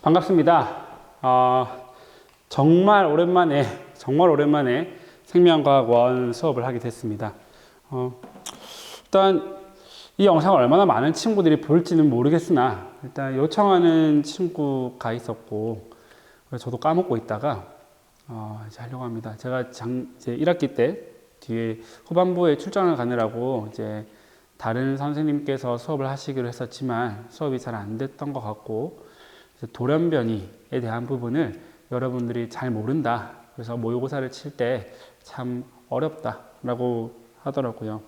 반갑습니다. 정말 오랜만에 생명과학 1 수업을 하게 됐습니다. 일단 이 영상을 얼마나 많은 친구들이 볼지는 모르겠으나 일단 요청하는 친구가 있었고 저도 까먹고 있다가 이제 하려고 합니다. 제가 이제 1학기 때 뒤에 후반부에 출장을 가느라고 이제 다른 선생님께서 수업을 하시기로 했었지만 수업이 잘 안 됐던 것 같고 돌연변이에 대한 부분을 여러분들이 잘 모른다. 그래서 모의고사를 칠 때 참 어렵다라고 하더라고요.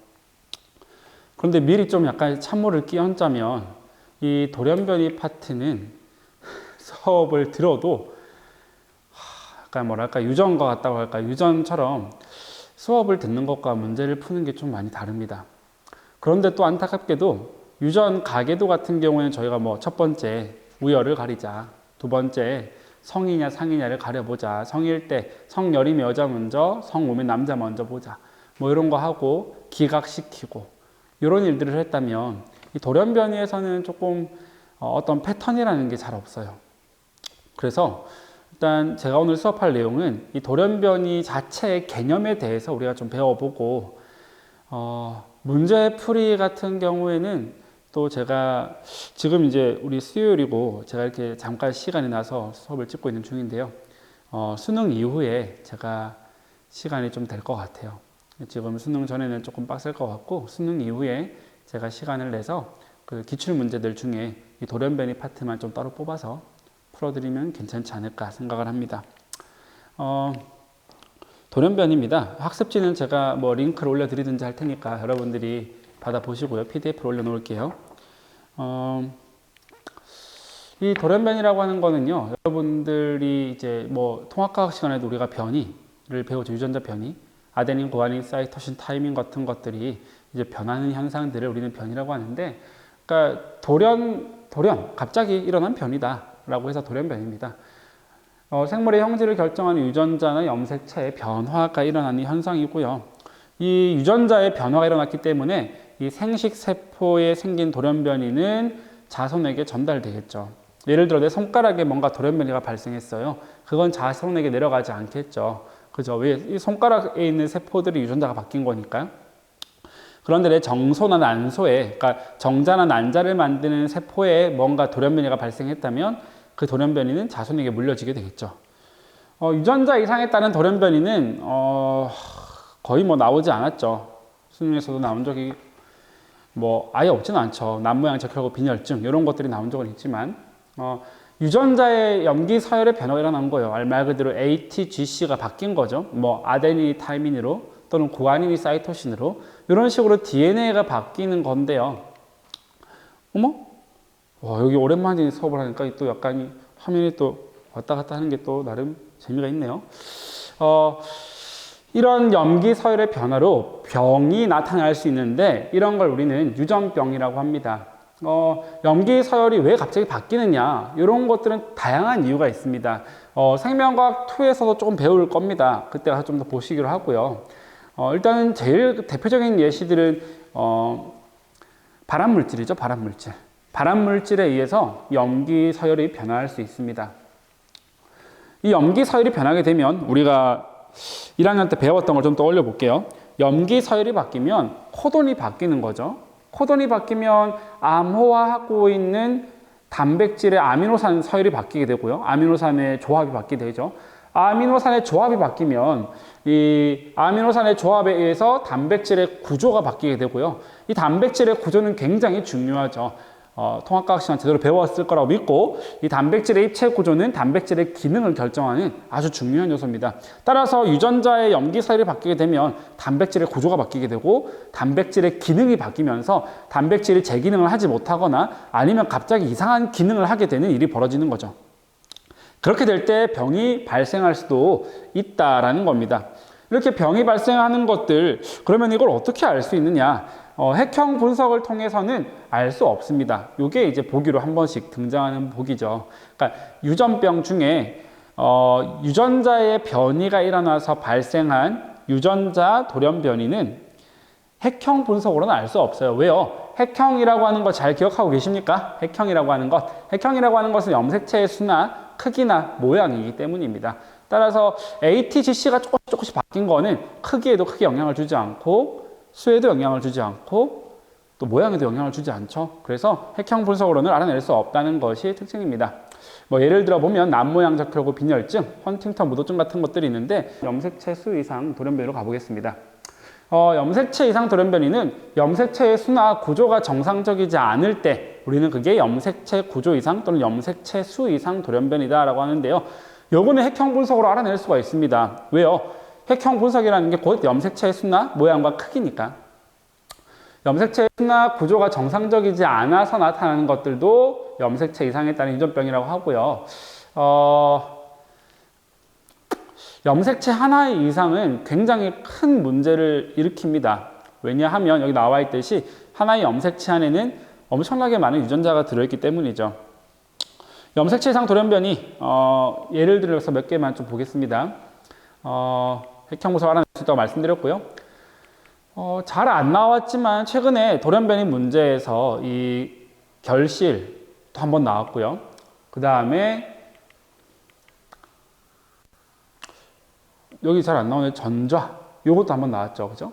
그런데 미리 좀 약간 찬물을 끼얹자면 이 돌연변이 파트는 수업을 들어도 약간 뭐랄까 유전과 같다고 할까 유전처럼 수업을 듣는 것과 문제를 푸는 게 좀 많이 다릅니다. 그런데 또 안타깝게도 유전 가계도 같은 경우에는 저희가 뭐 첫 번째 우열을 가리자, 두 번째 성이냐 상이냐를 가려보자, 성일 때 성열이면 여자 먼저, 성오면 남자 먼저 보자, 뭐 이런 거 하고 기각시키고 이런 일들을 했다면 이 돌연변이에서는 조금 어떤 패턴이라는 게 잘 없어요. 그래서 일단 제가 오늘 수업할 내용은 이 돌연변이 자체의 개념에 대해서 우리가 좀 배워보고 문제풀이 같은 경우에는 또 제가 지금 이제 우리 수요일이고 제가 이렇게 잠깐 시간이 나서 수업을 찍고 있는 중인데요. 수능 이후에 제가 시간이 좀 될 것 같아요. 지금 수능 전에는 조금 빡셀 것 같고 수능 이후에 제가 시간을 내서 그 기출 문제들 중에 이 돌연변이 파트만 좀 따로 뽑아서 풀어드리면 괜찮지 않을까 생각을 합니다. 돌연변이입니다. 학습지는 제가 뭐 링크를 올려드리든지 할 테니까 여러분들이 받아보시고요. PDF를 올려놓을게요. 이 돌연변이라고 하는 거는요, 여러분들이 이제 뭐 통합과학 시간에도 우리가 변이를 배우죠. 유전자 변이, 아데닌, 구아닌, 사이토신, 타이민 같은 것들이 이제 변하는 현상들을 우리는 변이라고 하는데, 그러니까 돌연, 갑자기 일어난 변이다라고 해서 돌연변입니다. 생물의 형질을 결정하는 유전자나 염색체의 변화가 일어나는 현상이고요. 이 유전자의 변화가 일어났기 때문에 이 생식세포에 생긴 돌연변이는 자손에게 전달되겠죠. 예를 들어 내 손가락에 뭔가 돌연변이가 발생했어요. 그건 자손에게 내려가지 않겠죠. 그죠? 왜? 이 손가락에 있는 세포들이 유전자가 바뀐 거니까요. 그런데 내 정소나 난소에, 그러니까 정자나 난자를 만드는 세포에 뭔가 돌연변이가 발생했다면 그 돌연변이는 자손에게 물려지게 되겠죠. 유전자 이상에 따른 돌연변이는 거의 뭐 나오지 않았죠. 수능에서도 나온 적이 뭐 아예 없지는 않죠. 남모양 적혈구 빈혈증 이런 것들이 나온 적은 있지만 유전자의 염기 서열의 변화가 일어난 거예요. 말 그대로 ATGC가 바뀐 거죠. 뭐 아데닌이 타이민으로 또는 구아닌이 사이토신으로 이런 식으로 DNA가 바뀌는 건데요. 어머? 와, 여기 오랜만에 수업을 하니까 또 약간 화면이 또 왔다 갔다 하는 게 또 나름 재미가 있네요. 이런 염기 서열의 변화로 병이 나타날 수 있는데 이런 걸 우리는 유전병이라고 합니다. 염기 서열이 왜 갑자기 바뀌느냐 이런 것들은 다양한 이유가 있습니다. 생명과학 2에서도 조금 배울 겁니다. 그때 가서 좀 더 보시기로 하고요. 일단은 제일 대표적인 예시들은 발암물질이죠. 발암물질에 의해서 염기 서열이 변화할 수 있습니다. 이 염기 서열이 변하게 되면 우리가 1학년 때 배웠던 걸 좀 떠올려 볼게요. 염기 서열이 바뀌면 코돈이 바뀌는 거죠. 코돈이 바뀌면 암호화하고 있는 단백질의 아미노산 서열이 바뀌게 되고요. 아미노산의 조합이 바뀌게 되죠. 아미노산의 조합이 바뀌면 이 아미노산의 조합에 의해서 단백질의 구조가 바뀌게 되고요. 이 단백질의 구조는 굉장히 중요하죠. 통합과학 시간 제대로 배웠을 거라고 믿고 이 단백질의 입체 구조는 단백질의 기능을 결정하는 아주 중요한 요소입니다. 따라서 유전자의 염기 서열이 바뀌게 되면 단백질의 구조가 바뀌게 되고 단백질의 기능이 바뀌면서 단백질이 제 기능을 하지 못하거나 아니면 갑자기 이상한 기능을 하게 되는 일이 벌어지는 거죠. 그렇게 될 때 병이 발생할 수도 있다라는 겁니다. 이렇게 병이 발생하는 것들, 그러면 이걸 어떻게 알 수 있느냐? 핵형 분석을 통해서는 알 수 없습니다. 이게 이제 보기로 한 번씩 등장하는 보기죠. 그러니까 유전병 중에 유전자의 변이가 일어나서 발생한 유전자 돌연변이는 핵형 분석으로는 알 수 없어요. 왜요? 핵형이라고 하는 것 잘 기억하고 계십니까? 핵형이라고 하는 것. 핵형이라고 하는 것은 염색체의 수나 크기나 모양이기 때문입니다. 따라서 ATGC가 조금씩 바뀐 거는 크기에도 크게 영향을 주지 않고 수에도 영향을 주지 않고 또 모양에도 영향을 주지 않죠. 그래서 핵형 분석으로는 알아낼 수 없다는 것이 특징입니다. 뭐 예를 들어 보면 남모양 적혈구 빈혈증, 헌팅턴 무도증 같은 것들이 있는데 염색체 수 이상 돌연변이로 가보겠습니다. 염색체 이상 돌연변이는 염색체의 수나 구조가 정상적이지 않을 때 우리는 그게 염색체 구조 이상 또는 염색체 수 이상 돌연변이다 라고 하는데요. 요거는 핵형 분석으로 알아낼 수가 있습니다. 왜요? 핵형 분석이라는 게 곧 염색체의 수나 모양과 크기니까. 염색체의 수나 구조가 정상적이지 않아서 나타나는 것들도 염색체 이상에 따른 유전병이라고 하고요. 염색체 하나의 이상은 굉장히 큰 문제를 일으킵니다. 왜냐하면 여기 나와 있듯이 하나의 염색체 안에는 엄청나게 많은 유전자가 들어있기 때문이죠. 염색체 이상 돌연변이 예를 들어서 몇 개만 좀 보겠습니다. 핵형 분석 알아낼 수 있다고 말씀드렸고요. 잘 안 나왔지만 최근에 돌연변이 문제에서 이 결실도 한번 나왔고요. 그 다음에 여기 잘 안 나오는 전좌, 요것도 한번 나왔죠. 그죠?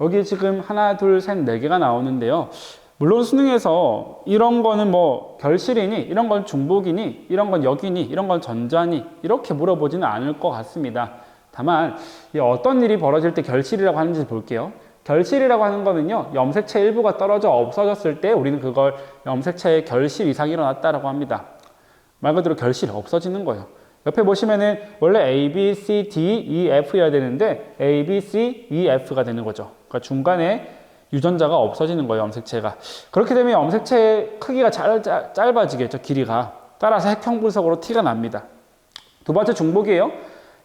여기 지금 하나, 둘, 셋, 네 개가 나오는데요. 물론 수능에서 이런 거는 뭐 결실이니, 이런 건 중복이니, 이런 건 역이니, 이런 건 전좌니, 이렇게 물어보지는 않을 것 같습니다. 다만, 어떤 일이 벌어질 때 결실이라고 하는지 볼게요. 결실이라고 하는 거는요, 염색체 일부가 떨어져 없어졌을 때 우리는 그걸 염색체의 결실 이상이 일어났다라고 합니다. 말 그대로 결실이 없어지는 거예요. 옆에 보시면은 원래 A, B, C, D, E, F여야 되는데 A, B, C, E, F가 되는 거죠. 그러니까 중간에 유전자가 없어지는 거예요, 염색체가. 그렇게 되면 염색체의 크기가 짧아지겠죠, 길이가. 따라서 핵형 분석으로 티가 납니다. 두 번째 중복이에요.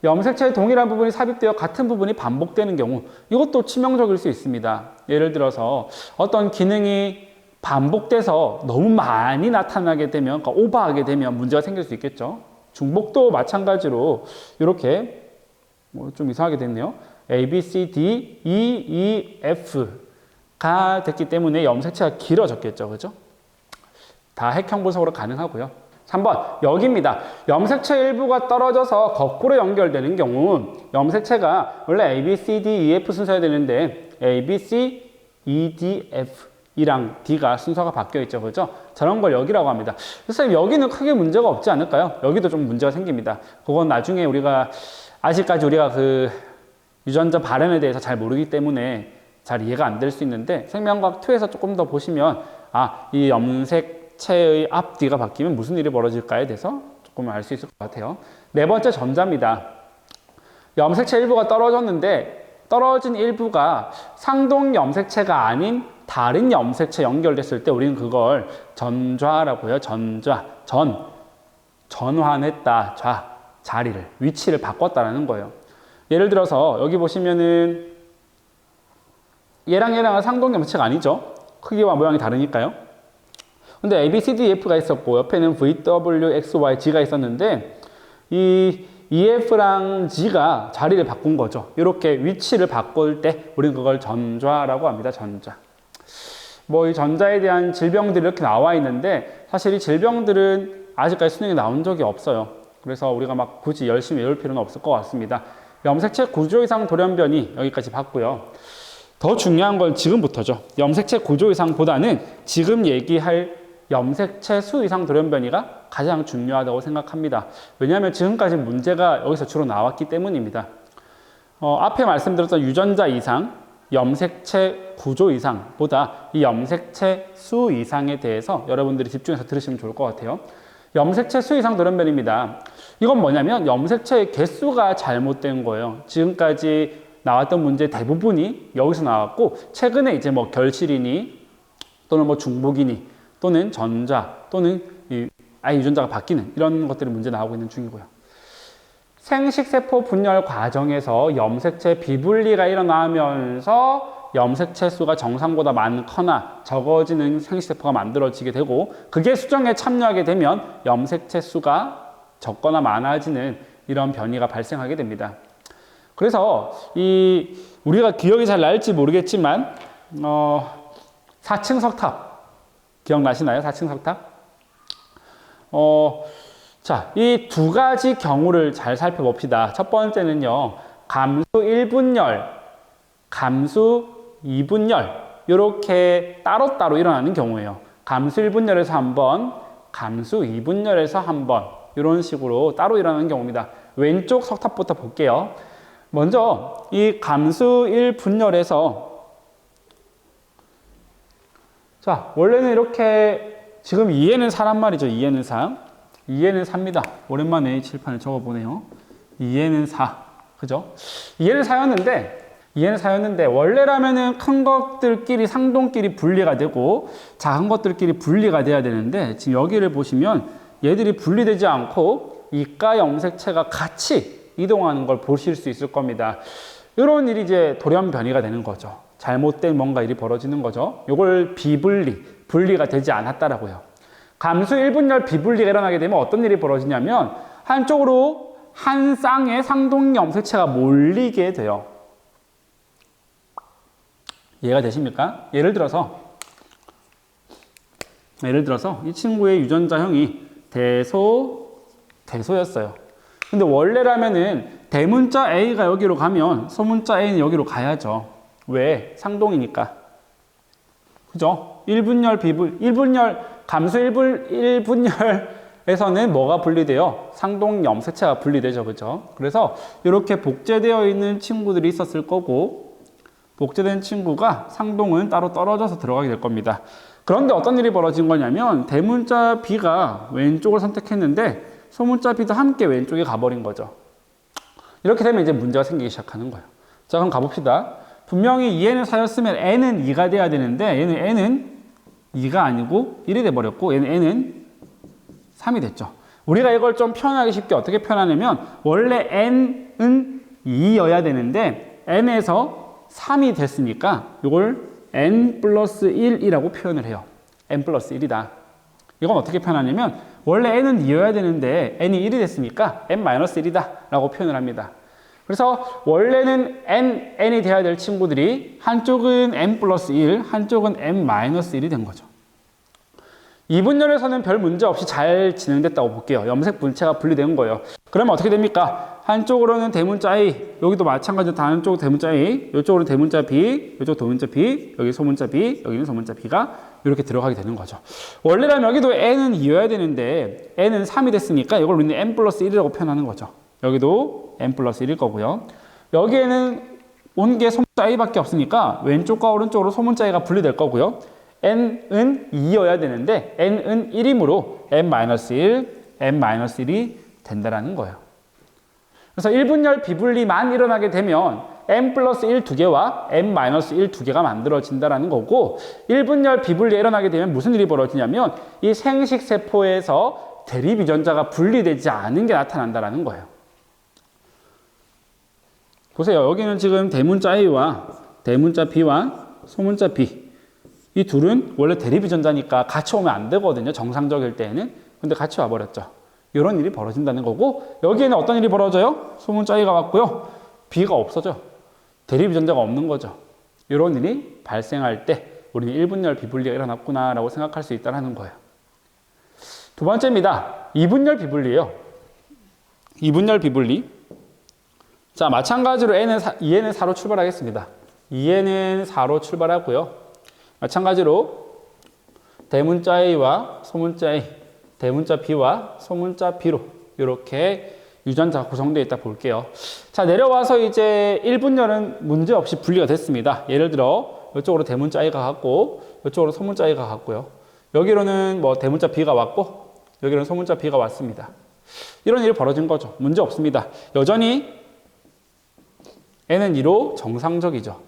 염색체의 동일한 부분이 삽입되어 같은 부분이 반복되는 경우, 이것도 치명적일 수 있습니다. 예를 들어서 어떤 기능이 반복돼서 너무 많이 나타나게 되면, 그러니까 오버하게 되면 문제가 생길 수 있겠죠. 중복도 마찬가지로 이렇게 좀 이상하게 됐네요. A, B, C, D, E, E, F가 됐기 때문에 염색체가 길어졌겠죠. 그죠? 다 핵형 분석으로 가능하고요. 3번 여기입니다. 염색체 일부가 떨어져서 거꾸로 연결되는 경우 염색체가 원래 A, B, C, D, E, F 순서여야 되는데 A, B, C, E, D, F E랑 D가 순서가 바뀌어 있죠. 그죠? 저런 걸 여기라고 합니다. 그래서 여기는 크게 문제가 없지 않을까요? 여기도 좀 문제가 생깁니다. 그건 나중에 아직까지 우리가 그 유전자 발현에 대해서 잘 모르기 때문에 잘 이해가 안 될 수 있는데 생명과학 2에서 조금 더 보시면 이 염색체의 앞뒤가 바뀌면 무슨 일이 벌어질까에 대해서 조금 알 수 있을 것 같아요. 네 번째 전자입니다. 염색체 일부가 떨어졌는데 떨어진 일부가 상동 염색체가 아닌 다른 염색체 연결됐을 때 우리는 그걸 전좌라고 해요. 전환했다. 자리를, 위치를 바꿨다라는 거예요. 예를 들어서 여기 보시면은 얘랑은 상동 염색체가 아니죠. 크기와 모양이 다르니까요. 근데 A, B, C, D, F가 있었고 옆에는 V, W, X, Y, G가 있었는데 이 EF랑 G가 자리를 바꾼 거죠. 이렇게 위치를 바꿀 때 우리는 그걸 전좌라고 합니다. 전좌. 이 전자에 대한 질병들이 이렇게 나와 있는데 사실 이 질병들은 아직까지 수능에 나온 적이 없어요. 그래서 우리가 막 굳이 열심히 외울 필요는 없을 것 같습니다. 염색체 구조 이상 돌연변이 여기까지 봤고요. 더 중요한 건 지금부터죠. 염색체 구조 이상보다는 지금 얘기할 염색체 수 이상 돌연변이가 가장 중요하다고 생각합니다. 왜냐하면 지금까지 문제가 여기서 주로 나왔기 때문입니다. 앞에 말씀드렸던 유전자 이상, 염색체 구조 이상보다 이 염색체 수 이상에 대해서 여러분들이 집중해서 들으시면 좋을 것 같아요. 염색체 수 이상 돌연변입니다. 이건 뭐냐면 염색체의 개수가 잘못된 거예요. 지금까지 나왔던 문제 대부분이 여기서 나왔고 최근에 이제 결실이니 또는 중복이니 또는 전자 또는 아예 유전자가 바뀌는 이런 것들이 문제 나오고 있는 중이고요. 생식세포 분열 과정에서 염색체 비분리가 일어나면서 염색체 수가 정상보다 많거나 적어지는 생식세포가 만들어지게 되고 그게 수정에 참여하게 되면 염색체 수가 적거나 많아지는 이런 변이가 발생하게 됩니다. 그래서 우리가 기억이 잘 날지 모르겠지만 4층 석탑. 기억나시나요? 4층 석탑? 자, 이 두 가지 경우를 잘 살펴봅시다. 첫 번째는요, 감수 1분열, 감수 2분열, 이렇게 따로따로 일어나는 경우예요. 감수 1분열에서 한 번, 감수 2분열에서 한 번, 이런 식으로 따로 일어나는 경우입니다. 왼쪽 석탑부터 볼게요. 먼저, 이 감수 1분열에서, 자, 원래는 이렇게, 지금 2에는 4란 말이죠. 2에는 4. 2에는 4입니다. 오랜만에 칠판을 적어보네요. 2에는 4. 그죠? 2에는 4였는데, 원래라면은 큰 것들끼리, 상동끼리 분리가 되고, 작은 것들끼리 분리가 돼야 되는데, 지금 여기를 보시면 얘들이 분리되지 않고, 이가 염색체가 같이 이동하는 걸 보실 수 있을 겁니다. 이런 일이 이제 돌연변이가 되는 거죠. 잘못된 뭔가 일이 벌어지는 거죠. 이걸 비분리, 분리가 되지 않았다라고요. 감수 1분열 비분리가 일어나게 되면 어떤 일이 벌어지냐면 한쪽으로 한 쌍의 상동 염색체가 몰리게 돼요. 이해가 되십니까? 예를 들어서 이 친구의 유전자형이 대소였어요. 근데 원래라면은 대문자 A가 여기로 가면 소문자 A는 여기로 가야죠. 왜? 상동이니까. 그죠? 1분열, 감수 1분열에서는 뭐가 분리돼요? 상동 염색체가 분리되죠. 그죠? 그래서 이렇게 복제되어 있는 친구들이 있었을 거고, 복제된 친구가 상동은 따로 떨어져서 들어가게 될 겁니다. 그런데 어떤 일이 벌어진 거냐면, 대문자 B가 왼쪽을 선택했는데, 소문자 B도 함께 왼쪽에 가버린 거죠. 이렇게 되면 이제 문제가 생기기 시작하는 거예요. 자, 그럼 가봅시다. 분명히 2에는 4였으면 n은 2가 돼야 되는데 얘는 n은 2가 아니고 1이 돼버렸고 얘는 n은 3이 됐죠. 우리가 이걸 좀 표현하기 쉽게 어떻게 표현하냐면 원래 n은 2여야 되는데 n에서 3이 됐으니까 이걸 n 플러스 1이라고 표현을 해요. n 플러스 1이다. 이건 어떻게 표현하냐면 원래 n은 2여야 되는데 n이 1이 됐으니까 n 마이너스 1이다 라고 표현을 합니다. 그래서 원래는 n이 돼야 될 친구들이 한쪽은 n 플러스 1, 한쪽은 n 마이너스 1이 된 거죠. 2분열에서는 별 문제 없이 잘 진행됐다고 볼게요. 염색 분체가 분리된 거예요. 그러면 어떻게 됩니까? 한쪽으로는 대문자 A, 여기도 마찬가지로 다른 쪽은 대문자 A, 이쪽으로는 대문자 B, 이쪽 대문자 B, 여기 소문자 B, 여기는 소문자 B가 이렇게 들어가게 되는 거죠. 원래라면 여기도 n은 2여야 되는데 n은 3이 됐으니까 이걸 우리는 n 플러스 1이라고 표현하는 거죠. 여기도 n 플러스 1일 거고요. 여기에는 온 게 소문자 A밖에 없으니까 왼쪽과 오른쪽으로 소문자 A가 분리될 거고요. n은 2여야 되는데 n은 1이므로 n-1, n-1이 된다라는 거예요. 그래서 1분열 비분리만 일어나게 되면 n 플러스 1 두 개와 n 마이너스 1 두 개가 만들어진다라는 거고 1분열 비분리가 일어나게 되면 무슨 일이 벌어지냐면 이 생식 세포에서 대립 유전자가 분리되지 않은 게 나타난다라는 거예요. 보세요. 여기는 지금 대문자 A와 대문자 B와 소문자 B 이 둘은 원래 대립 유전자니까 같이 오면 안 되거든요. 정상적일 때에는. 근데 같이 와버렸죠. 이런 일이 벌어진다는 거고 여기에는 어떤 일이 벌어져요? 소문자 A가 왔고요. B가 없어져. 대립 유전자가 없는 거죠. 이런 일이 발생할 때 우리는 1분열 비분리가 일어났구나 라고 생각할 수 있다는 거예요. 두 번째입니다. 2분열 비분리예요. 2분열 비분리. 자, 마찬가지로 2에는 4로 출발하겠습니다. 2에는 4로 출발하고요. 마찬가지로 대문자 A와 소문자 A, 대문자 B와 소문자 B로 이렇게 유전자가 구성되어 있다 볼게요. 자, 내려와서 이제 1분열은 문제없이 분리가 됐습니다. 예를 들어 이쪽으로 대문자 A가 갔고 이쪽으로 소문자 A가 갔고요. 여기로는 뭐 대문자 B가 왔고 여기로는 소문자 B가 왔습니다. 이런 일이 벌어진 거죠. 문제 없습니다. 여전히 n은 2로 정상적이죠.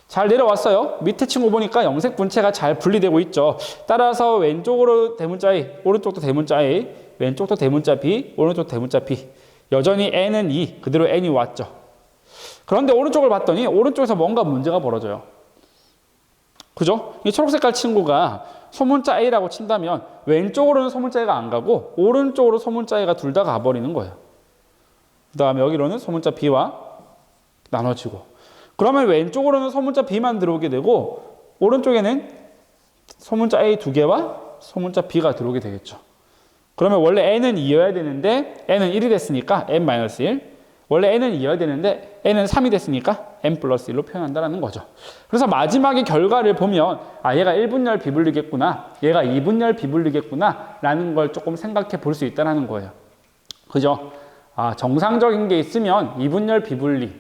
잘 내려왔어요. 밑에 친구 보니까 염색 분체가 잘 분리되고 있죠. 따라서 왼쪽으로 대문자 A, 오른쪽도 대문자 A, 왼쪽도 대문자 B, 오른쪽 대문자 B. 여전히 n은 2, 그대로 n이 왔죠. 그런데 오른쪽을 봤더니 오른쪽에서 뭔가 문제가 벌어져요. 그죠? 이 초록색깔 친구가 소문자 A라고 친다면 왼쪽으로는 소문자 A가 안 가고 오른쪽으로 소문자 A가 둘 다 가버리는 거예요. 그 다음에 여기로는 소문자 B와 나눠지고 그러면 왼쪽으로는 소문자 B만 들어오게 되고 오른쪽에는 소문자 A 두 개와 소문자 B가 들어오게 되겠죠. 그러면 원래 n은 2여야 되는데 n은 1이 됐으니까 n-1. 원래 n은 2여야 되는데 n은 3이 됐으니까 n 플러스 1로 표현한다는 거죠. 그래서 마지막에 결과를 보면 아 얘가 1분열 비분리겠구나, 얘가 2분열 비분리겠구나 라는 걸 조금 생각해 볼 수 있다는 거예요. 그죠? 아 정상적인 게 있으면 2분열 비분리,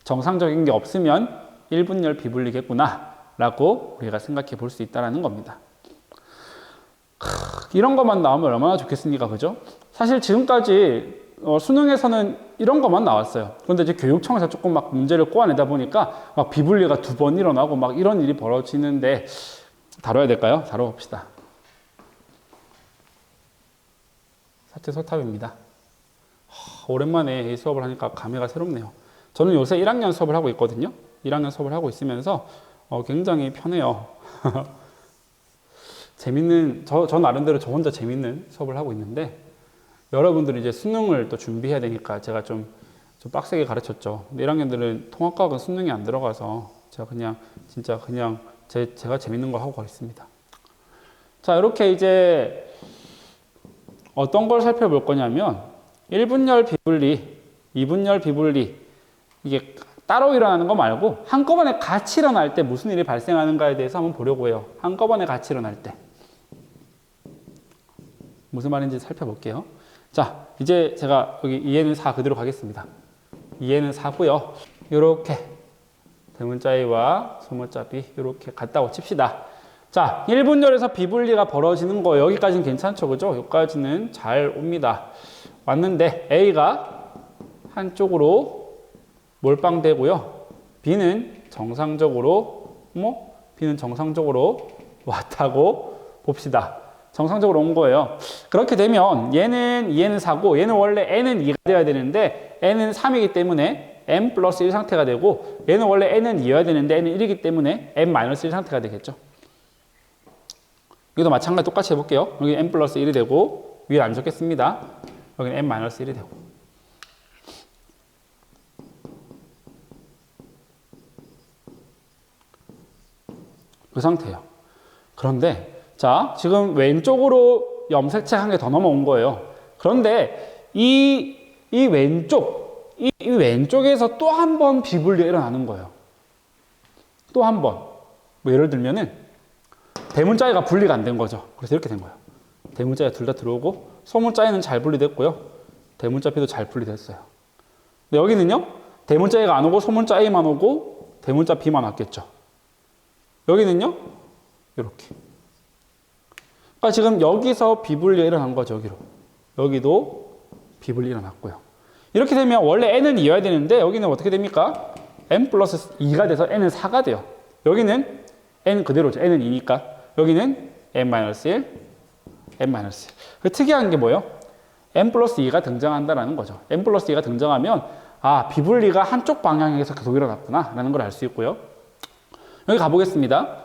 정상적인 게 없으면 1분열 비분리겠구나 라고 우리가 생각해 볼 수 있다는 겁니다. 이런 것만 나오면 얼마나 좋겠습니까? 그죠? 사실 지금까지 수능에서는 이런 것만 나왔어요. 그런데 이제 교육청에서 조금 막 문제를 꼬아내다 보니까 막 비분리가 2번 일어나고 막 이런 일이 벌어지는데 다뤄야 될까요? 다뤄봅시다. 사채소탑입니다. 오랜만에 이 수업을 하니까 감회가 새롭네요. 저는 요새 1학년 수업을 하고 있거든요. 1학년 수업을 하고 있으면서 굉장히 편해요. 재밌는, 저 나름대로 저 혼자 재밌는 수업을 하고 있는데, 여러분들이 이제 수능을 또 준비해야 되니까 제가 좀 빡세게 가르쳤죠. 근데 1학년들은 통합과학은 수능이 안 들어가서 제가 진짜 그냥 제가 재밌는 거 하고 가겠습니다. 자, 이렇게 이제 어떤 걸 살펴볼 거냐면, 1분열 비분리, 2분열 비분리, 이게 따로 일어나는 거 말고 한꺼번에 같이 일어날 때 무슨 일이 발생하는가에 대해서 한번 보려고 해요. 한꺼번에 같이 일어날 때. 무슨 말인지 살펴볼게요. 자, 이제 제가 여기 2에는 4 그대로 가겠습니다. 2에는 4고요. 이렇게 대문자 A와 소문자 B 이렇게 같다고 칩시다. 자, 1분열에서 비분리가 벌어지는 거 여기까지는 괜찮죠, 그죠? 여기까지는 잘 옵니다. 왔는데 A가 한쪽으로 몰빵되고요. B는 정상적으로 왔다고 봅시다. 정상적으로 온 거예요. 그렇게 되면 얘는 2에는 4고 얘는 원래 n은 2가 되어야 되는데 n은 3이기 때문에 n 플러스 1 상태가 되고 얘는 원래 n은 2여야 되는데 n은 1이기 때문에 n 마이너스 1 상태가 되겠죠. 여기도 마찬가지 똑같이 해볼게요. 여기 n 플러스 1이 되고 위에 안 적겠습니다. 여기는 n 마이너스 1이 되고 그 상태예요. 그런데 자, 지금 왼쪽으로 염색책 한 개 더 넘어온 거예요. 그런데 이 왼쪽에서 또 한 번 비분리가 일어나는 거예요. 또 한 번. 뭐 예를 들면은 대문자 A가 분리가 안 된 거죠. 그래서 이렇게 된 거예요. 대문자 A가 둘 다 들어오고 소문자 A는 잘 분리됐고요. 대문자 B도 잘 분리됐어요. 근데 여기는요. 대문자 A가 안 오고 소문자 A만 오고 대문자 B만 왔겠죠. 여기는요. 이렇게. 그러니까 지금 여기서 비분리가 일어난 거죠, 여기로. 여기도 비분리 일어났고요. 이렇게 되면 원래 n은 2여야 되는데 여기는 어떻게 됩니까? n 플러스 2가 돼서 n은 4가 돼요. 여기는 n 그대로죠. n은 2니까. 여기는 n-1, n-1. 특이한 게 뭐예요? n 플러스 2가 등장한다는 거죠. n 플러스 2가 등장하면 아, 비분리가 한쪽 방향에서 계속 일어났구나 라는 걸 알 수 있고요. 여기 가보겠습니다.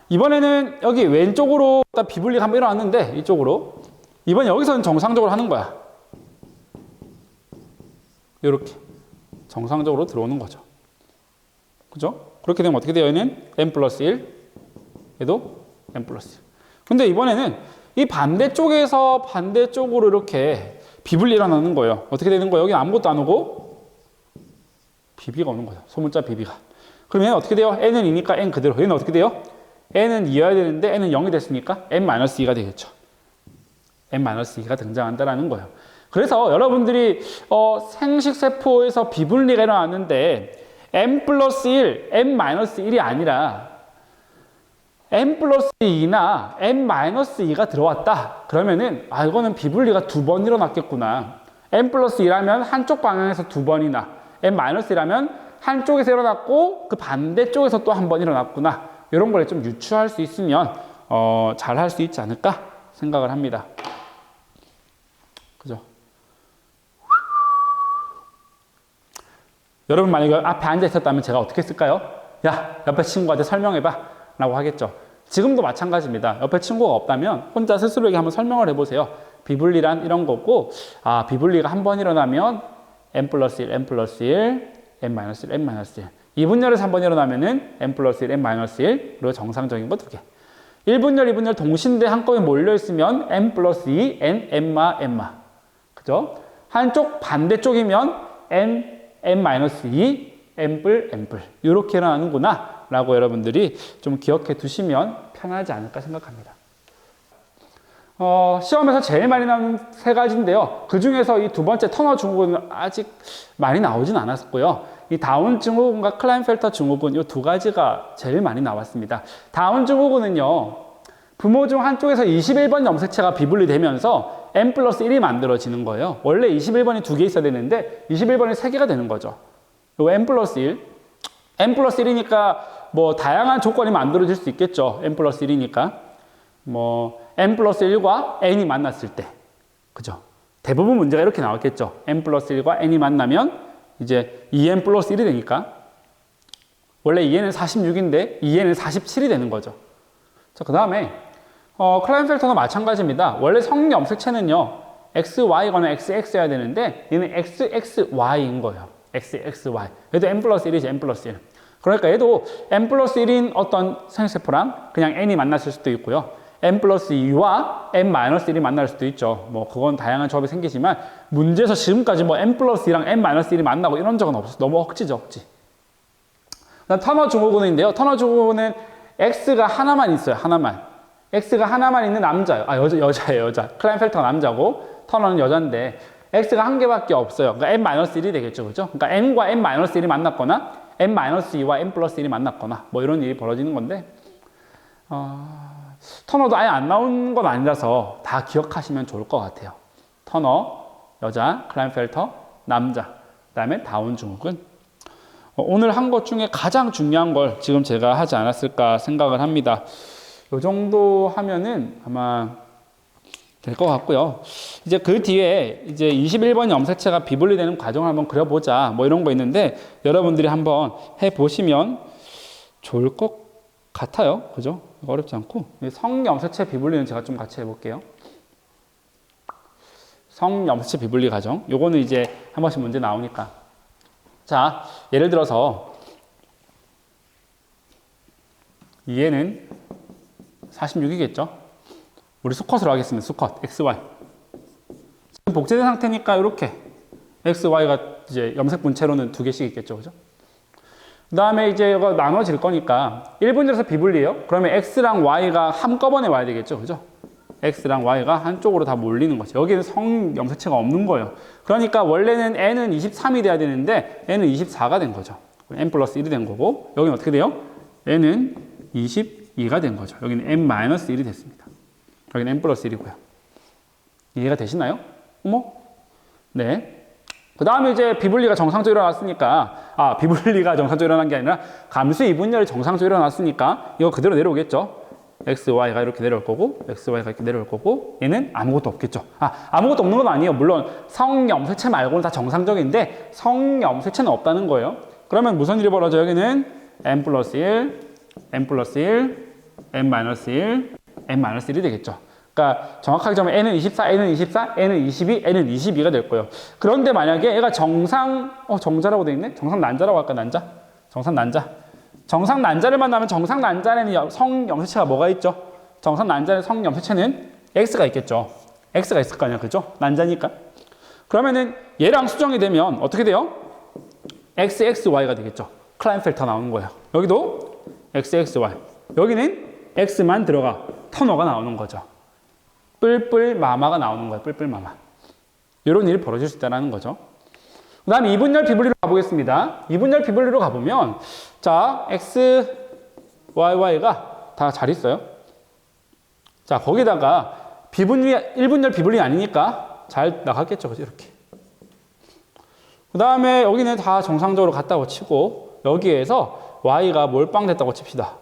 이번에는 여기 왼쪽으로 비분리가 한번 일어났는데 이쪽으로 이번 여기서는 정상적으로 하는 거야. 이렇게 정상적으로 들어오는 거죠. 그죠? 그렇게 되면 어떻게 돼요? 얘는 n 플러스 1, 얘도 n 플러스 1. 근데 이번에는 이 반대쪽으로 이렇게 비분리 일어나는 거예요. 어떻게 되는 거예요? 여기 아무것도 안 오고 BB가 오는 거죠. 소문자 BB가. 그러면 얘는 어떻게 돼요? n은 2니까 n 그대로. 얘는 어떻게 돼요? n은 2여야 되는데 n은 0이 됐으니까 n-2가 되겠죠. n-2가 등장한다는 거예요. 그래서 여러분들이 생식세포에서 비분리가 일어났는데 n 플러스 1, n-1이 아니라 n 플러스 2나 n-2가 들어왔다. 그러면은 아 이거는 비분리가 2번 일어났겠구나. n 플러스 2라면 한쪽 방향에서 2번이나 n-1이라면 한쪽에서 일어났고 그 반대쪽에서 또 한 번 일어났구나. 이런 걸 좀 유추할 수 있으면 잘 할 수 있지 않을까 생각을 합니다. 그죠? 여러분 만약에 앞에 앉아 있었다면 제가 어떻게 했을까요? 야, 옆에 친구한테 설명해봐 라고 하겠죠. 지금도 마찬가지입니다. 옆에 친구가 없다면 혼자 스스로에게 한번 설명을 해보세요. 비분리란 이런 거고, 아, 비분리가 한 번 일어나면 n 플러스 1, n 플러스 1, n-1, n-1. 2분열에서 한 번 일어나면은 n 플러스 1, n-1, 그리고 정상적인 거 2개. 1분열, 2분열 동시인데 한꺼번에 몰려있으면 n 플러스 2, n, n마, n마. 그죠? 한쪽 반대쪽이면 n 마이너스 2, n뿔, n뿔. 이렇게 일어나는구나. 라고 여러분들이 좀 기억해 두시면 편하지 않을까 생각합니다. 시험에서 제일 많이 나오는 세 가지인데요. 그 중에서 이 두 번째 터너 증후군은 아직 많이 나오진 않았고요. 이 다운 증후군과 클라인펠터 증후군 이 두 가지가 제일 많이 나왔습니다. 다운 증후군은요, 부모 중 한쪽에서 21번 염색체가 비분리되면서 n 플러스 1이 만들어지는 거예요. 원래 21번이 두 개 있어야 되는데 21번이 세 개가 되는 거죠. 요 n 플러스 1. n 플러스 1이니까 뭐 다양한 조건이 만들어질 수 있겠죠. n 플러스 1이니까. 뭐 n 플러스 1과 n이 만났을 때. 그죠? 대부분 문제가 이렇게 나왔겠죠. n 플러스 1과 n이 만나면 이제 2n 플러스 1이 되니까 원래 2n은 46인데 2n은 47이 되는 거죠. 자, 그 다음에 클라인펠터도 마찬가지입니다. 원래 성염색체는요, XY거나 XX여야 되는데 얘는 XXY인 거예요. XXY. 얘도 n 플러스 1이지, n 플러스 1. 그러니까 얘도 n 플러스 1인 어떤 생세포랑 그냥 n이 만났을 수도 있고요. n 플러스 2와 n 마이너스 1이 만날 수도 있죠. 뭐 그건 다양한 조합이 생기지만 문제에서 지금까지 뭐 n 플러스 2랑 n 마이너스 1이 만나고 이런 적은 없어요. 너무 억지죠, 억지. 그다음 터너 증후군인데요. 터너 증후군은 X가 하나만 있어요. 하나만. X가 하나만 있는 남자예요. 여자예요, 여자. 클라인펠터가 남자고 터너는 여자인데 X가 한 개밖에 없어요. 그러니까 n-1이 되겠죠. 그죠? 그러니까 n과 n-1이 만났거나 n-2와 n 플러스 1이 만났거나 뭐 이런 일이 벌어지는 건데 터너도 아예 안 나온 건 아니라서 다 기억하시면 좋을 것 같아요. 터너, 여자, 클라인펠터, 남자, 그 다음에 다운 증후군. 오늘 한 것 중에 가장 중요한 걸 지금 제가 하지 않았을까 생각을 합니다. 이 정도 하면은 아마 될 것 같고요. 이제 그 뒤에 이제 21번 염색체가 비분리되는 과정을 한번 그려보자. 뭐 이런 거 있는데 여러분들이 한번 해보시면 좋을 것 같아요. 그죠? 어렵지 않고. 성염색체 비분리는 제가 좀 같이 해볼게요. 성염색체 비분리 과정. 요거는 이제 한 번씩 문제 나오니까. 자, 예를 들어서 얘는 46이겠죠? 우리 수컷으로 하겠습니다. 수컷, XY. 지금 복제된 상태니까 이렇게 XY가 이제 염색 분체로는 두 개씩 있겠죠. 그죠? 그 다음에 이제 이거 나눠질 거니까 1분열에서 비분리예요. 그러면 X랑 Y가 한꺼번에 와야 되겠죠. 그죠? X랑 Y가 한쪽으로 다 몰리는 거죠. 여기는 성염색체가 없는 거예요. 그러니까 원래는 N은 23이 돼야 되는데 N은 24가 된 거죠. N 플러스 1이 된 거고 여기는 어떻게 돼요? N은 22가 된 거죠. 여기는 N-1이 됐습니다. 여기는 N 플러스 1이고요. 이해가 되시나요? 어머? 네. 그 다음에 이제 비분리가 정상적으로 일어났으니까 비분리가 정상적으로 일어난 게 아니라 감수 2분열이 정상적으로 일어났으니까 이거 그대로 내려오겠죠. XY가 이렇게 내려올 거고 XY가 이렇게 내려올 거고 얘는 아무것도 없겠죠. 아무것도 없는 건 아니에요. 물론 성염색체 말고는 다 정상적인데 성염색체는 없다는 거예요. 그러면 무슨 일이 벌어져? 여기는 N 플러스 1, N 플러스 1, N 마이너스 1, N 마이너스 1이 되겠죠. 그러니까 정확하게 잡으면 N은 24, N은 24, N은 22, N은 22가 될 거예요. 그런데 만약에 얘가 정자라고 돼 있네? 정상 난자라고 할까? 난자? 정상 난자. 정상 난자를 만나면 정상 난자에는 성염색체가 뭐가 있죠? 정상 난자의 성염색체는 X가 있겠죠. X가 있을 거 아니야. 그죠? 난자니까. 그러면은 얘랑 수정이 되면 어떻게 돼요? XXY가 되겠죠. 클라인펠터 나오는 거예요. 여기도 XXY. 여기는 X만 들어가. 터너가 나오는 거죠. 뿔뿔 마마가 나오는 거예요. 뿔뿔 마마. 이런 일이 벌어질 수 있다는 거죠. 그 다음에 2분열 비분리로 가보겠습니다. 2분열 비분리로 가보면 자, X, Y가 다 잘 있어요. 자, 거기다가 1분열 비분리 아니니까 잘 나갔겠죠. 그죠? 이렇게. 그 다음에 여기는 다 정상적으로 갔다고 치고 여기에서 Y가 몰빵됐다고 칩시다.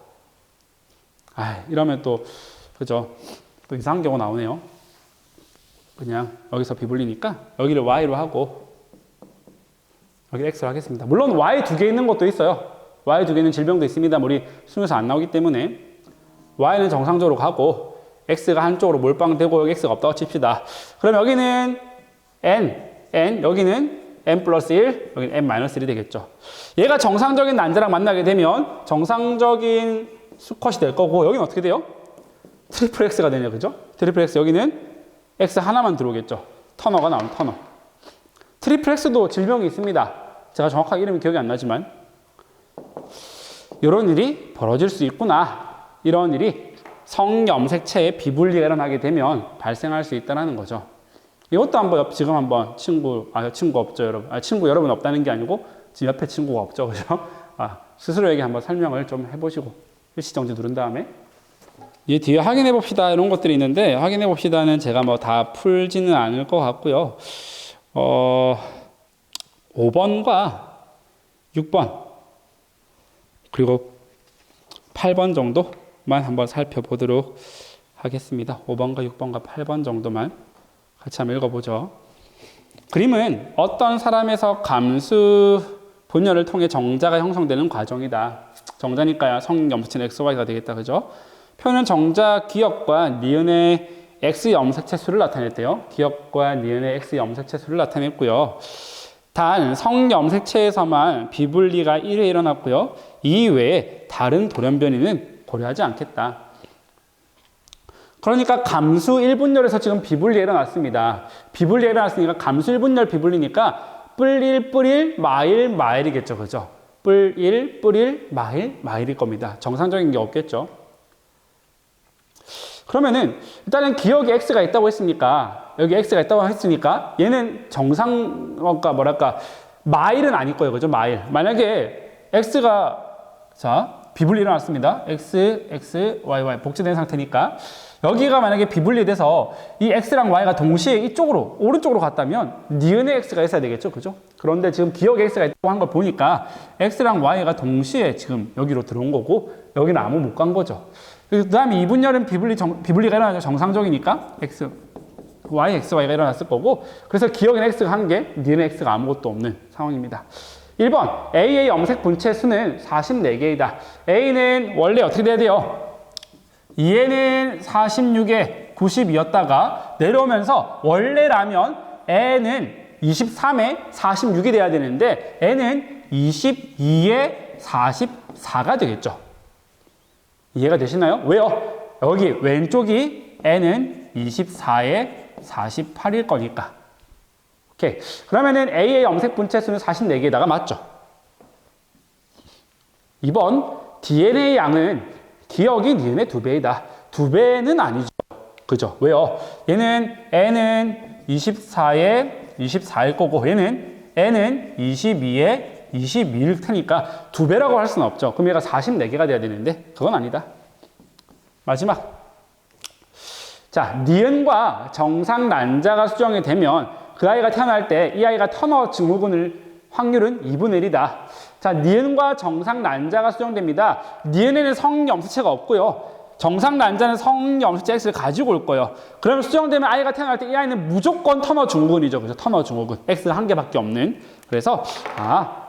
이러면 또 그죠? 또 이상한 경우 나오네요. 그냥 여기서 비분리니까 여기를 Y로 하고 여기 X로 하겠습니다. 물론 Y 두 개 있는 것도 있어요. Y 두 개 있는 질병도 있습니다. 우리 수능에서 안 나오기 때문에 Y는 정상적으로 가고 X가 한쪽으로 몰빵되고 여기 X가 없다고 칩시다. 그럼 여기는 N, 여기는 N 플러스 1, 여기는 N 마이너스 1이 되겠죠. 얘가 정상적인 난자랑 만나게 되면 정상적인 수컷이 될 거고 여기는 어떻게 돼요? 트리플 X가 되냐, 그죠? 트리플 X, 여기는 X 하나만 들어오겠죠. 터너가 나오는 터너. 트리플 X도 질병이 있습니다. 제가 정확하게 이름이 기억이 안 나지만 이런 일이 벌어질 수 있구나. 이런 일이 성염색체의 비분리가 일어나게 되면 발생할 수 있다는 거죠. 이것도 한번 지금 한번 친구 없죠, 여러분. 친구 여러분 없다는 게 아니고 지금 옆에 친구가 없죠, 그죠? 스스로에게 한번 설명을 좀 해보시고 일시정지 누른 다음에 이 뒤에 확인해 봅시다 이런 것들이 있는데 확인해 봅시다는 제가 뭐 다 풀지는 않을 것 같고요. 5번과 6번 그리고 8번 정도만 한번 살펴보도록 하겠습니다. 5번과 6번과 8번 정도만 같이 한번 읽어보죠. 그림은 어떤 사람에서 감수 분열을 통해 정자가 형성되는 과정이다. 정자니까요. 성염색체는 XY가 되겠다. 그죠? 표는 정자 기억과 니은의 X 염색체 수를 나타냈대요. 기억과 니은의 X 염색체 수를 나타냈고요. 단 성염색체에서만 비분리가 1회 일어났고요. 이외에 다른 돌연변이는 고려하지 않겠다. 그러니까 감수 1분열에서 지금 비분리가 일어났습니다. 비분리가 일어났으니까 감수 1분열 비분리니까 뿔1, 뿔1, 마일, 마일이겠죠. 그죠? 뿔 1, 뿔 1, 마일, 마일일 겁니다. 정상적인 게 없겠죠. 그러면은 일단은 기억에 X가 있다고 했으니까 여기 X가 있다고 했으니까 얘는 정상과 뭐랄까 마일은 아닐 거예요. 그죠? 마일. 만약에 X가 자 비분리 일어났습니다. X, X, Y, Y 복제된 상태니까 여기가 만약에 비분리 돼서 이 X랑 Y가 동시에 이쪽으로 오른쪽으로 갔다면 니은의 X가 있어야 되겠죠. 그죠? 그런데 지금 기억에 X가 있다고 한 걸 보니까 X랑 Y가 동시에 지금 여기로 들어온 거고 여기는 아무 못 간 거죠. 그 다음에 2분열은 비분리가 일어나죠. 정상적이니까 X, Y, X, Y가 일어났을 거고 그래서 기억에는 X가 한 개, 니은의 X가 아무것도 없는 상황입니다. 1번 A의 염색 분체 수는 44개이다. A는 원래 어떻게 돼야 돼요? 2에는 46에 92였다가 내려오면서 원래라면 N은 23에 46이 돼야 되는데 N은 22에 44가 되겠죠. 이해가 되시나요? 왜요? 여기 왼쪽이 N은 24에 48일 거니까. 오케이. 그러면은 A의 염색 분체 수는 44개에다가 맞죠? 2번 DNA 양은 기억이 니은의 2배이다. 2배는 아니죠. 그죠? 왜요? 얘는 N은 24에 24일 거고 얘는 N은 22에 22일 테니까 2배라고 할 수는 없죠. 그럼 얘가 44개가 돼야 되는데 그건 아니다. 마지막. 자, 니은과 정상 난자가 수정이 되면 그 아이가 태어날 때 이 아이가 터너 증후군을 확률은 2분의 1이다. 자, 니은과 정상 난자가 수정됩니다. 니은에는 성염색체가 없고요. 정상 난자는 성염색체 X를 가지고 올 거예요. 그러면 수정되면 아이가 태어날 때 이 아이는 무조건 터너 증후군이죠. 그래서 터너 증후군. X는 한 개밖에 없는. 그래서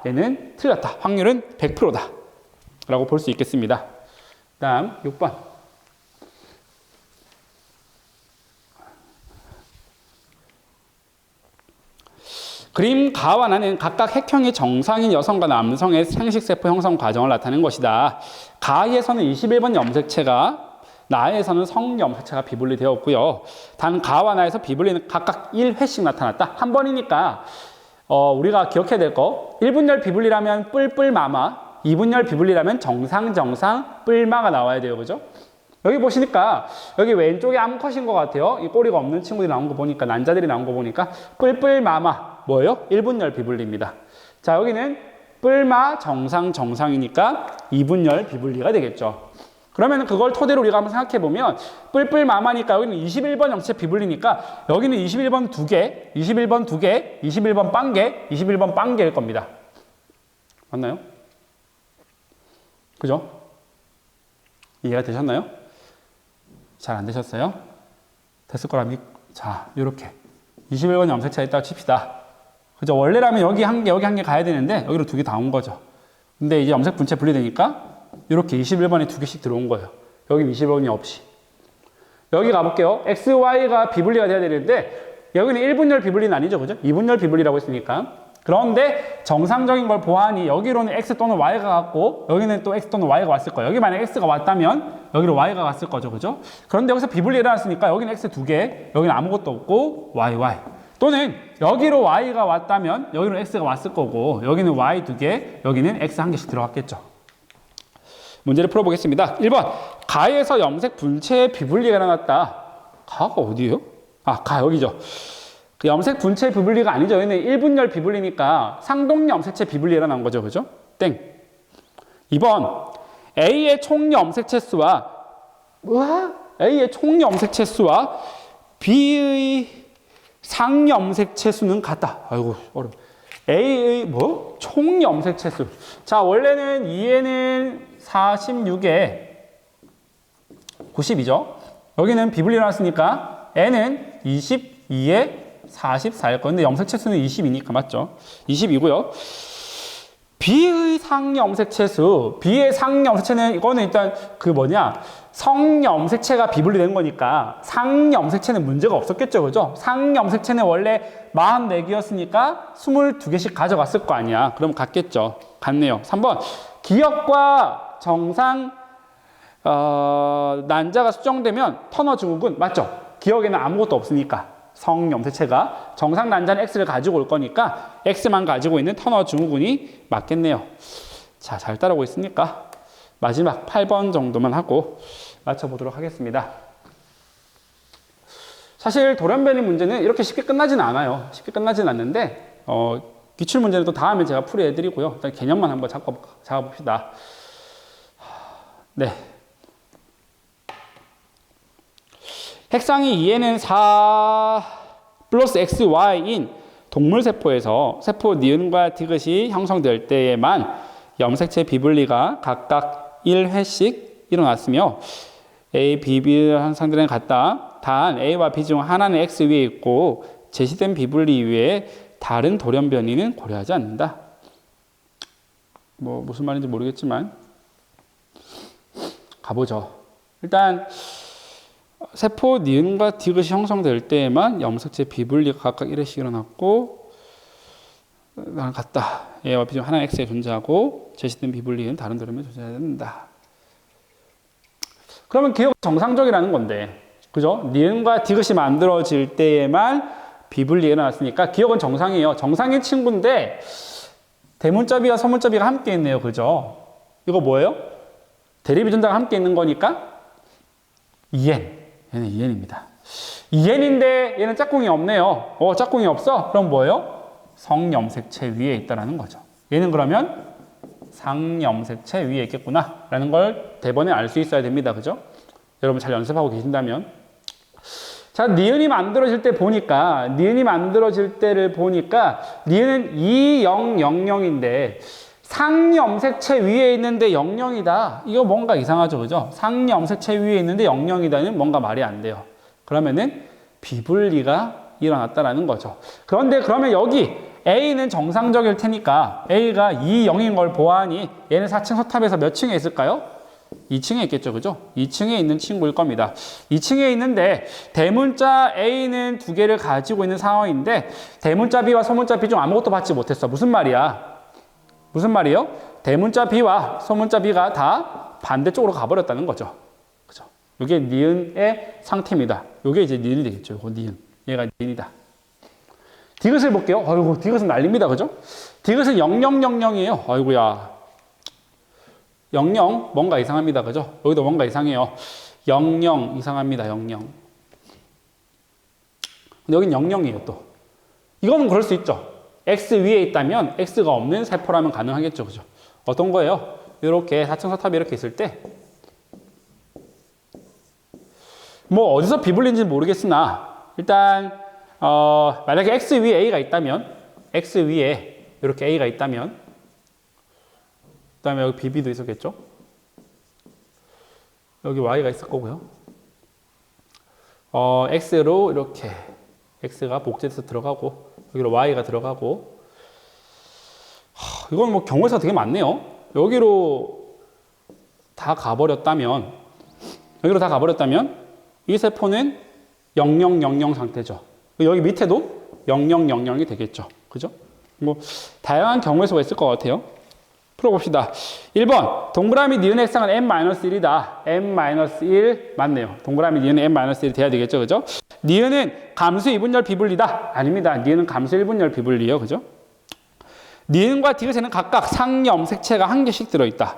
얘는 틀렸다. 확률은 100%다. 라고 볼 수 있겠습니다. 다음 6번. 그림 가와 나는 각각 핵형이 정상인 여성과 남성의 생식세포 형성 과정을 나타낸 것이다. 가에서는 21번 염색체가, 나에서는 성염색체가 비분리되었고요. 단 가와 나에서 비분리는 각각 1회씩 나타났다. 한 번이니까 우리가 기억해야 될 거 1분열 비분리라면 뿔뿔마마, 2분열 비분리라면 정상 뿔마가 나와야 돼요. 그죠? 여기 보시니까 여기 왼쪽에 암컷인 것 같아요. 이 꼬리가 없는 친구들이 나온 거 보니까 난자들이 나온 거 보니까 뿔뿔마마 뭐예요? 1분열 비분리입니다. 자, 여기는 뿔마 정상이니까 2분열 비분리가 되겠죠. 그러면 그걸 토대로 우리가 한번 생각해 보면 뿔뿔마마니까 여기는 21번 염색체 비분리니까 여기는 21번 2개, 21번 2개, 21번 빵개, 21번 빵개일 겁니다. 맞나요? 그죠? 이해가 되셨나요? 잘 안 되셨어요? 됐을 거라 자, 요렇게 21번 염색체가 있다고 칩시다. 그죠? 원래라면 여기 한 개, 여기 한 개 가야 되는데 여기로 2개 다 온 거죠. 근데 이제 염색 분체 분리되니까 이렇게 21번에 2개씩 들어온 거예요. 여기 21번이 없이. 여기 가볼게요. X, Y가 비분리가 돼야 되는데 여기는 1분열 비분리는 아니죠. 그죠? 2분열 비분리라고 했으니까 그런데 정상적인 걸 보아하니 여기로는 x 또는 y가 갔고 여기는 또 x 또는 y가 왔을 거예요. 여기 만약에 x가 왔다면 여기로 y가 갔을 거죠. 그죠? 그런데 여기서 비분리 일어났으니까 여기는 x 2개, 여기는 아무것도 없고 y. 또는 여기로 y가 왔다면 여기로 x가 왔을 거고 여기는 y 2개, 여기는 x 1개씩 들어갔겠죠. 문제를 풀어보겠습니다. 1번. 가에서 염색 분체의 비분리가 일어났다. 가가 어디예요? 가 여기죠. 그 염색 분체 비분리가 아니죠. 여기는 1분열 비분리니까 상동 염색체 비분리 일어난 거죠. 그죠? 땡. 2번. A의 총 염색체 수와 B의 상염색체 수는 같다. 아이고, 어려워. A의 총 염색체 수. 자, 원래는 2에는 46에 90이죠. 여기는 비분리 일어났으니까 N은 22에 44일 건데 염색체 수는 20이니까 맞죠? 20이고요. B의 상염색체수. B의 상염색체는 이거는 일단 성염색체가 비분리된 거니까 상염색체는 문제가 없었겠죠. 그죠? 상염색체는 원래 44개였으니까 22개씩 가져갔을 거 아니야. 그럼 같겠죠. 같네요. 3번. 기역과 정상 난자가 수정되면 터너 증후군 맞죠? 기역에는 아무것도 없으니까 성염색체가 정상 난자는 X를 가지고 올 거니까 X만 가지고 있는 터너 증후군이 맞겠네요. 자, 잘 따라오고 있으니까 마지막 8번 정도만 하고 맞춰보도록 하겠습니다. 사실 돌연변이 문제는 이렇게 쉽게 끝나지는 않아요. 쉽게 끝나지는 않는데 기출문제는 또 다음에 제가 풀이해드리고요. 일단 개념만 한번 잡아봅시다. 네. 핵상이 2에는 4 플러스 XY인 동물세포에서 세포 니은과 디귿이 형성될 때에만 염색체 비분리가 각각 1회씩 일어났으며 A, B, B 상들은 같다. 단 A와 B 중 하나는 X 위에 있고 제시된 비분리 이외에 다른 돌연변이는 고려하지 않는다. 무슨 말인지 모르겠지만 가보죠. 일단 세포 니은과 디귿이 형성될 때에만 염색체 비분리가 각각 1회씩 일어났고 나랑 같다. A와 B 중 하나는 X에 존재하고 제시된 비분리는 다른 돌연변이 존재해야 된다. 그러면 기억은 정상적이라는 건데 그죠? 니은과 디귿이 만들어질 때에만 비분리가 일어났으니까 기억은 정상이에요. 정상인 친구인데 대문자 B와 소문자 B가 함께 있네요. 그죠? 이거 뭐예요? 대립유전자가 함께 있는 거니까 2N. 얘는 2N입니다. 2N인데 얘는 짝꿍이 없네요. 짝꿍이 없어? 그럼 뭐예요? 성염색체 위에 있다라는 거죠. 얘는 그러면 상염색체 위에 있겠구나 라는 걸 대번에 알 수 있어야 됩니다. 그죠? 여러분 잘 연습하고 계신다면 자, 니은이 만들어질 때를 보니까 니은은 2000인데 상염색체 위에 있는데 00이다. 이거 뭔가 이상하죠. 그죠? 상염색체 위에 있는데 00이다는 뭔가 말이 안 돼요. 그러면은 비분리가 일어났다라는 거죠. 그러면 여기 A는 정상적일 테니까 A가 2, 0인 걸 보아하니 얘는 4층 서탑에서 몇 층에 있을까요? 2층에 있겠죠. 그죠? 2층에 있는 친구일 겁니다. 2층에 있는데 대문자 A는 2개를 가지고 있는 상황인데 대문자 B와 소문자 B 중 아무것도 받지 못했어. 무슨 말이야? 무슨 말이에요? 대문자 B와 소문자 B가 다 반대쪽으로 가버렸다는 거죠. 그죠? 이게 니은의 상태입니다. 이게 이제 니은이 되겠죠. 이거 니은. 얘가 니은이다. 디귿을 볼게요. 아이고, 디귿은 난립니다. 그죠? 디귿은 0000이에요. 아이고야. 00, 뭔가 이상합니다. 그죠? 여기도 뭔가 이상해요. 00, 이상합니다. 00. 근데 여긴 00이에요, 또. 이거는 그럴 수 있죠. X 위에 있다면 X가 없는 세포라면 가능하겠죠. 그죠? 어떤 거예요? 이렇게 4층 서탑이 이렇게 있을 때, 어디서 비분리인지는 모르겠으나, 일단, 만약에 X 위에 A가 있다면, X 위에 이렇게 A가 있다면, 그 다음에 여기 BB도 있었겠죠? 여기 Y가 있을 거고요. X로 이렇게, X가 복제돼서 들어가고, 여기로 Y가 들어가고, 이건 경우에서 되게 많네요. 여기로 다 가버렸다면, 이 세포는 0000 상태죠. 여기 밑에도 0000이 되겠죠. 그죠? 뭐 다양한 경우의 수가 있을 것 같아요. 풀어봅시다. 1번 동그라미 니은의 합상은 n-1이다. n-1 맞네요. 동그라미 니은은 n-1이 돼야 되겠죠. 그죠? 니은은 감수 2분열 비분리다. 아닙니다. 니은은 감수 1분열 비분리요. 그죠? 니은과 디귿에는 각각 상염색체가 한 개씩 들어있다.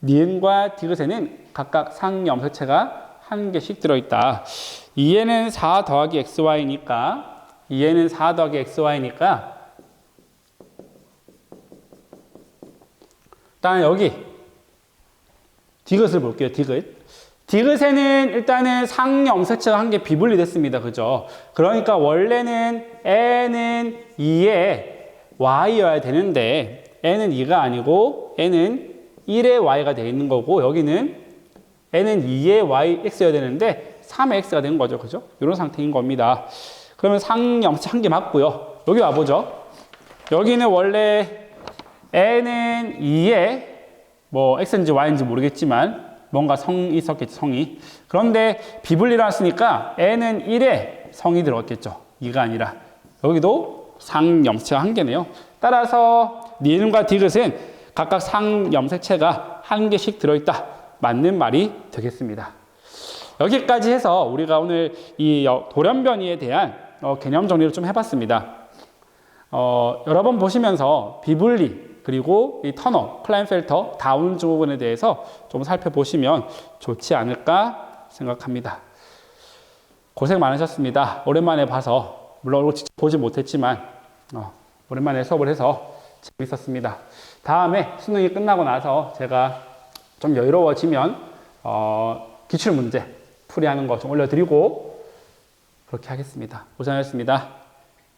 니은과 디귿에는 각각 상염색체가 한 개씩 들어있다. 2에는 4 더하기 xy니까 2에는 4 더하기 xy니까 일단 여기 디귿을 볼게요. 디귿에는 일단은 상염색체가 한 개 비분리 됐습니다. 그죠? 그러니까 원래는 n은 2에 y여야 되는데 n은 2가 아니고 n은 1의 y가 되어 있는 거고 여기는 n은 2의 yx여야 되는데 3의 x가 된 거죠. 그죠? 이런 상태인 겁니다. 그러면 상염색체 한 개 맞고요. 여기 와보죠. 여기는 원래 n은 2에 뭐 x인지 y인지 모르겠지만 뭔가 성이 있었겠죠. 성이. 그런데 비분리를 했으니까 n은 1에 성이 들어갔겠죠. 2가 아니라. 여기도 상염색체가 한 개네요. 따라서 니은과 디귿은 각각 상염색체가 한 개씩 들어있다. 맞는 말이 되겠습니다. 여기까지 해서 우리가 오늘 이 돌연변이에 대한 개념 정리를 좀 해봤습니다. 여러 번 보시면서 비분리 그리고 이 터너, 클라인펠터, 다운 부분에 대해서 좀 살펴보시면 좋지 않을까 생각합니다. 고생 많으셨습니다. 오랜만에 봐서 물론 직접 보지 못했지만 오랜만에 수업을 해서 재밌었습니다. 다음에 수능이 끝나고 나서 제가 좀 여유로워지면 기출문제 풀이하는 거 좀 올려드리고 그렇게 하겠습니다. 고생하셨습니다.